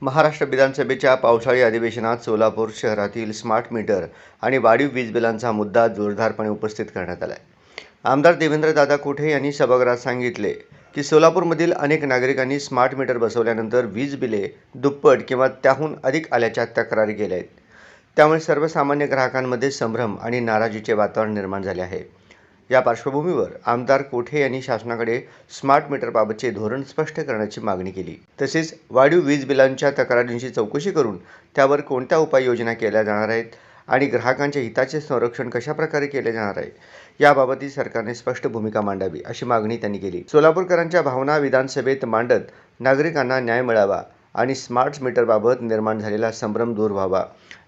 महाराष्ट्र विधानसभेच्या पावसाळी अधिवेशनात सोलापूर शहरातील स्मार्ट मीटर आणि वाढीव वीज बिलांचा मुद्दा जोरदारपणे उपस्थित करण्यात आला आहे। आमदार देवेंद्रदादा कोठे यांनी सभागृहात सांगितले की सोलापूरमधील अनेक नागरिकांनी स्मार्ट मीटर बसवल्यानंतर वीज बिले दुप्पट किंवा त्याहून अधिक आल्याच्या तक्रारी केल्या आहेत। त्यामुळे सर्वसामान्य ग्राहकांमध्ये संभ्रम आणि नाराजीचे वातावरण निर्माण झाले आहे। या पार्श्वभूमीवर आमदार कोठे यांनी शासनाकडे स्मार्ट मीटरबाबतचे धोरण स्पष्ट करण्याची मागणी केली। तसेच वाढीव वीज बिलांच्या तक्रारींची चौकशी करून त्यावर कोणत्या उपाययोजना केल्या जाणार आहेत आणि ग्राहकांच्या हिताचे संरक्षण कशा प्रकारे केले जाणार आहे याबाबतही सरकारने स्पष्ट भूमिका मांडावी अशी मागणी त्यांनी केली। सोलापूरकरांच्या भावना विधानसभेत मांडत नागरिकांना न्याय मिळावा आणि स्मार्ट मीटरबाबत निर्माण झालेला संभ्रम दूर व्हावा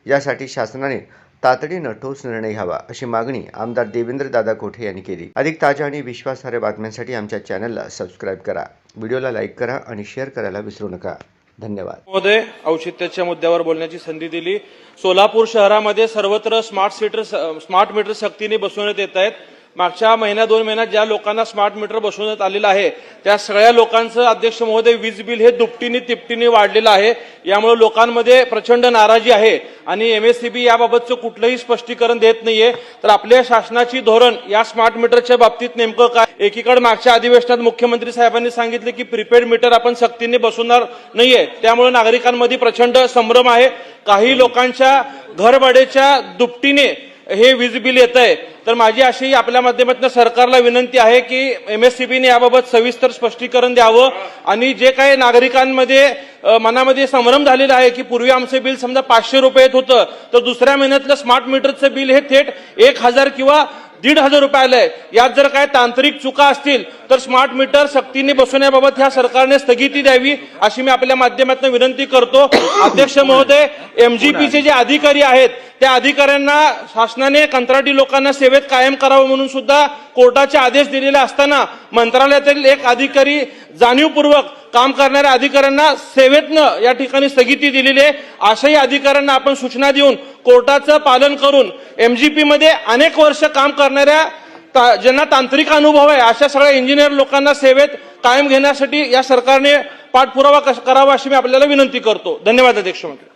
यासाठी शासनाने तातडीने ठोस निर्णय घ्यावा अशी मागणी आमदार देवेंद्रदादा कोठे यांनी केली। अधिक ताज्या आणि विश्वासार्ह बातम्यांसाठी आमच्या चॅनलला सबस्क्राइब करा, व्हिडिओला लाईक करा आणि शेअर करायला विसरू नका। धन्यवाद। महोदय, औचित्याच्या मुद्द्यावर बोलण्याची संधी दिली। सोलापूर शहरामध्ये सर्वत्र स्मार्ट मीटर सक्तीने बसवण्यात येत आहेत। मागच्या महिन्या 2 महिन्यात ज्या लोकांना स्मार्ट मीटर बसवण्यात आलेलं आहे त्या सगळ्या लोकांचं अध्यक्ष महोदय वीज बिल हे दुपटीने तिपटीने वाढलेलं आहे। यामुळे लोकांमध्ये प्रचंड नाराजी आहे आणि एमएससीबी याबाबतचं कुठलंही स्पष्टीकरण देत नाहीये। तर आपल्या शासनाची धोरण या स्मार्ट मीटरच्या बाबतीत नेमकं काय? एकीकडे मागच्या अधिवेशनात मुख्यमंत्री साहेबांनी सांगितले की प्रीपेड मीटर आपण सक्तीने बसवणार नाहीये, त्यामुळे नागरिकांमध्ये प्रचंड संभ्रम आहे। काही लोकांच्या घरभाड्याच्या दुपटीने हे वीज बिल येत आहे। तर माझी अशी आपल्या माध्यमातून सरकारला विनंती आहे की एमएससीबीने याबाबत सविस्तर स्पष्टीकरण द्यावं आणि जे काही नागरिकांमध्ये मनामध्ये संभ्रम झालेला आहे की पूर्वी आमचे बिल समजा 500 रुपये येत होतं तर दुसऱ्या महिन्यातलं स्मार्ट मीटरचं बिल हे थेट 1000 किंवा 1500 रुपये आलंय। यात जर काय तांत्रिक चुका असतील तर स्मार्ट मीटर सक्तीने बसवण्याबाबत ह्या सरकारने स्थगिती द्यावी अशी मी आपल्या माध्यमातून विनंती करतो। अध्यक्ष महोदय, एमजीपीचे जे अधिकारी आहेत त्या अधिकाऱ्यांना शासनाने कंत्राटी लोकांना सेवेत कायम करावं म्हणून सुद्धा कोर्टाचे आदेश दिलेले असताना मंत्रालयातील एक अधिकारी जाणीवपूर्वक काम करणाऱ्या अधिकाऱ्यांना सेवेतनं या ठिकाणी स्थगिती दिलेली आहे। अशाही अधिकाऱ्यांना आपण सूचना देऊन कोर्टाचं पालन करून एमजीपी मध्ये अनेक वर्ष काम करणाऱ्या ज्यांना तांत्रिक अनुभव आहे अशा सगळ्या इंजिनियर लोकांना सेवेत कायम घेण्यासाठी या सरकारने पाठपुरावा करावा अशी मी आपल्याला विनंती करतो। धन्यवाद अध्यक्ष महोदय।